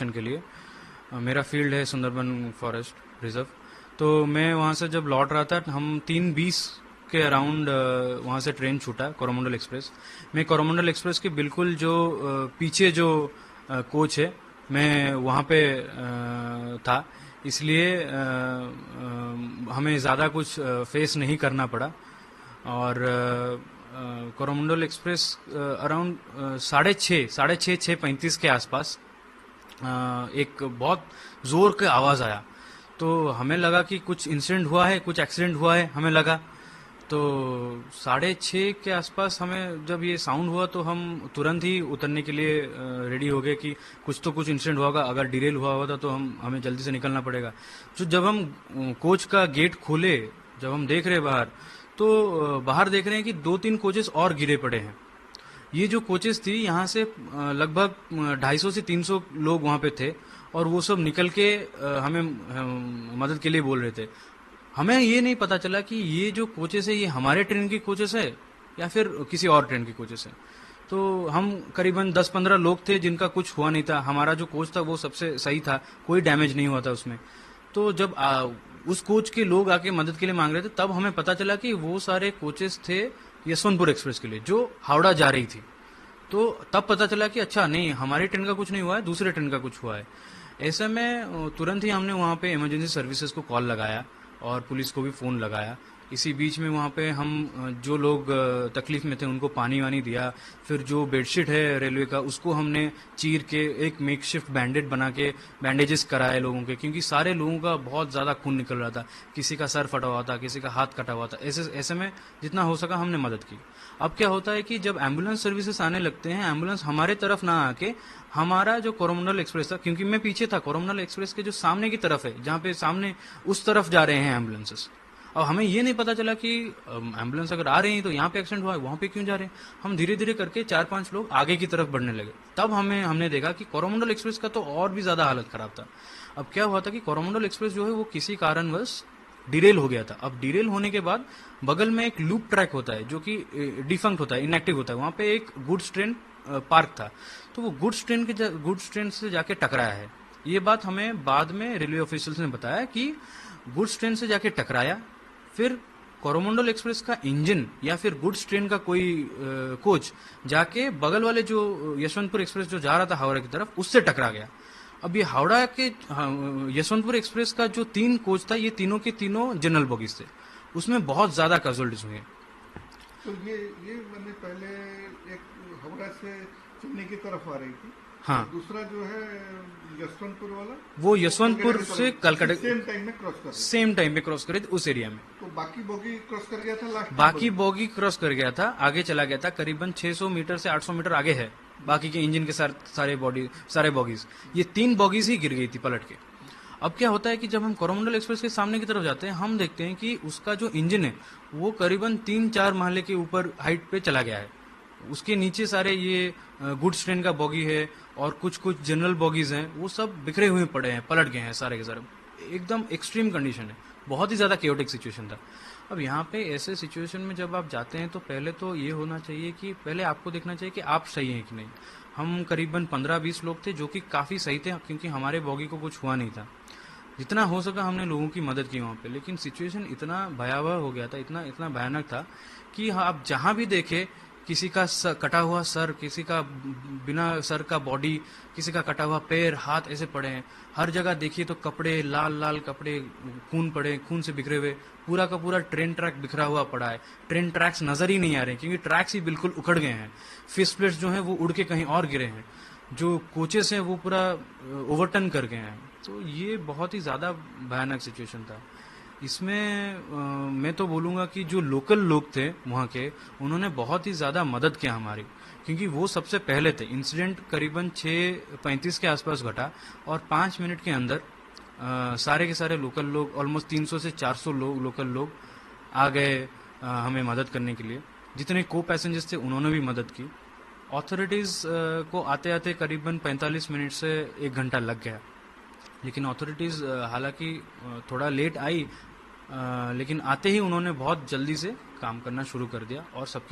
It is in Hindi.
के लिए मेरा फील्ड है सुंदरबन फॉरेस्ट रिजर्व। तो मैं वहाँ से जब लौट रहा था, हम 3:20 के अराउंड वहाँ से ट्रेन छूटा कोरोमंडल एक्सप्रेस। मैं कोरोमंडल एक्सप्रेस के बिल्कुल जो पीछे जो कोच है, मैं वहाँ पे था, इसलिए हमें ज़्यादा कुछ फेस नहीं करना पड़ा। और कोरोमंडल एक्सप्रेस अराउंड 6:35 के आसपास एक बहुत जोर का आवाज आया। तो हमें लगा कि कुछ इंसिडेंट हुआ है, कुछ एक्सीडेंट हुआ है, हमें लगा। तो 6:30 के आसपास हमें जब ये साउंड हुआ तो हम तुरंत ही उतरने के लिए रेडी हो गए कि कुछ इंसिडेंट होगा, अगर डिरेल हुआ होता तो हमें जल्दी से निकलना पड़ेगा। तो जब हम कोच का गेट खोले, जब हम देख रहे बाहर, तो बाहर देख रहे हैं कि 2-3 कोचेस और गिरे पड़े हैं। ये जो कोचेस थी, यहाँ से लगभग 250 से 300 लोग वहाँ पे थे, और वो सब निकल के हमें मदद के लिए बोल रहे थे। हमें ये नहीं पता चला कि ये जो कोचेस है, ये हमारे ट्रेन की कोचेस है या फिर किसी और ट्रेन की कोचेस है। तो हम करीबन 10-15 लोग थे जिनका कुछ हुआ नहीं था। हमारा जो कोच था वो सबसे सही था, कोई डैमेज नहीं हुआ था उसमें। तो जब उस कोच के लोग आके मदद के लिए मांग रहे थे, तब हमें पता चला कि वो सारे कोचेस थे यशवंतपुर एक्सप्रेस के लिए, जो हावड़ा जा रही थी। तो तब पता चला कि अच्छा, नहीं, हमारी ट्रेन का कुछ नहीं हुआ है, दूसरे ट्रेन का कुछ हुआ है। ऐसे में तुरंत ही हमने वहाँ पे इमरजेंसी सर्विसेज को कॉल लगाया और पुलिस को भी फ़ोन लगाया। इसी बीच में वहाँ पे हम जो लोग तकलीफ में थे उनको पानी वानी दिया। फिर जो बेडशीट है रेलवे का, उसको हमने चीर के एक मेकशिफ्ट बैंडेड बना के बैंडेजेस कराए लोगों के, क्योंकि सारे लोगों का बहुत ज़्यादा खून निकल रहा था। किसी का सर फटा हुआ था, किसी का हाथ कटा हुआ था। ऐसे में जितना हो सका हमने मदद की। अब क्या होता है कि जब एम्बुलेंस सर्विसेज आने लगते हैं, एम्बुलेंस हमारे तरफ ना आके हमारा जो कोरोमंडल एक्सप्रेस था, क्योंकि मैं पीछे था, कोरोमंडल एक्सप्रेस के जो सामने की तरफ है, जहाँ पे सामने उस तरफ जा रहे हैं एम्बुलेंसेस। अब हमें ये नहीं पता चला कि एम्बुलेंस अगर आ रही है तो यहाँ पे एक्सीडेंट हुआ है, वहाँ पे क्यों जा रहे हैं। हम धीरे धीरे करके 4-5 लोग आगे की तरफ बढ़ने लगे। तब हमने देखा कि कोरोमंडल एक्सप्रेस का तो और भी ज्यादा हालत खराब था। अब क्या हुआ था कि कोरोमंडल एक्सप्रेस जो है वो किसी कारणवश डिरेल हो गया था। अब डिरेल होने के बाद बगल में एक लूप ट्रैक होता है जो कि डिफंक्ट होता है, इनएक्टिव होता है। वहाँ पे एक गुड्स ट्रेन पार्क था, तो वो गुड्स ट्रेन से जाके टकराया है। ये बात हमें बाद में रेलवे ऑफिशियल्स ने बताया कि गुड्स ट्रेन से जाके टकराया। फिर कोरोमंडल एक्सप्रेस का इंजन या फिर गुड्स ट्रेन का कोई कोच जाके बगल वाले जो यशवंतपुर एक्सप्रेस जो जा रहा था हावड़ा की तरफ, उससे टकरा गया। अब ये हावड़ा के यशवंतपुर एक्सप्रेस का जो 3 कोच था, ये तीनों के तीनों जनरल बोगीज थे। उसमें बहुत ज्यादा कैजुअलिटीज हुई। तो ये मैंने पहले एक हावड़ा से चेन्नई की तरफ आ रही थी। हाँ, दूसरा जो है यशवंतपुर वाला, वो यशवंतपुर से कलकत्ता सेम टाइम में क्रॉस कर रही थी। उस एरिया में। तो बाकी बोगी क्रॉस कर गया था, लास्ट बाकी बोगी क्रॉस कर गया था, आगे चला गया था, करीबन 600 मीटर से 800 मीटर आगे है। बाकी के इंजन के सारे बॉगीज, ये 3 बॉगीज ही गिर गई थी पलट के। अब क्या होता है कि जब हम कोरोमंडल एक्सप्रेस के सामने की तरफ जाते हैं, हम देखते हैं कि उसका जो इंजन है वो करीबन 3-4 महले के ऊपर हाइट पे चला गया है। उसके नीचे सारे ये गुड्स ट्रेन का बॉगी है और कुछ जनरल बॉगीज हैं, वो सब बिखरे हुए पड़े हैं, पलट गए हैं सारे के सारे। एकदम एक्सट्रीम कंडीशन है, बहुत ही ज्यादा केओटिक सिचुएशन था। अब यहाँ पे ऐसे सिचुएशन में जब आप जाते हैं तो पहले तो ये होना चाहिए कि पहले आपको देखना चाहिए कि आप सही हैं कि नहीं। हम करीबन 15-20 लोग थे जो कि काफी सही थे, क्योंकि हमारे बॉगी को कुछ हुआ नहीं था। जितना हो सका हमने लोगों की मदद की वहाँ पे, लेकिन सिचुएशन इतना भयावह हो गया था, इतना भयानक था कि आप जहां भी देखे, किसी का कटा हुआ सर, किसी का बिना सर का बॉडी, किसी का कटा हुआ पैर हाथ ऐसे पड़े हैं। हर जगह देखिए तो कपड़े, लाल लाल कपड़े, खून पड़े, खून से बिखरे हुए। पूरा का पूरा ट्रेन ट्रैक बिखरा हुआ पड़ा है। ट्रेन ट्रैक्स नजर ही नहीं आ रहे हैं, क्योंकि ट्रैक्स ही बिल्कुल उखड़ गए हैं। फिश प्लेट्स जो हैं वो उड़ के कहीं और गिरे हैं। जो कोचेस हैं वो पूरा ओवरटर्न कर गए हैं। तो ये बहुत ही ज्यादा भयानक सिचुएशन था। इसमें मैं तो बोलूँगा कि जो लोकल लोग थे वहाँ के, उन्होंने बहुत ही ज़्यादा मदद किया हमारी, क्योंकि वो सबसे पहले थे। इंसिडेंट करीबन 6:35 के आसपास घटा और 5 मिनट के अंदर सारे के सारे लोकल लोग, ऑलमोस्ट 300 से 400 लोकल लोग आ गए हमें मदद करने के लिए। जितने को पैसेंजर्स थे उन्होंने भी मदद की। ऑथोरिटीज़ को आते आते करीबन 45 मिनट से 1 घंटा लग गया, लेकिन ऑथोरिटीज़ हालांकि थोड़ा लेट आई, लेकिन आते ही उन्होंने बहुत जल्दी से काम करना शुरू कर दिया और सबके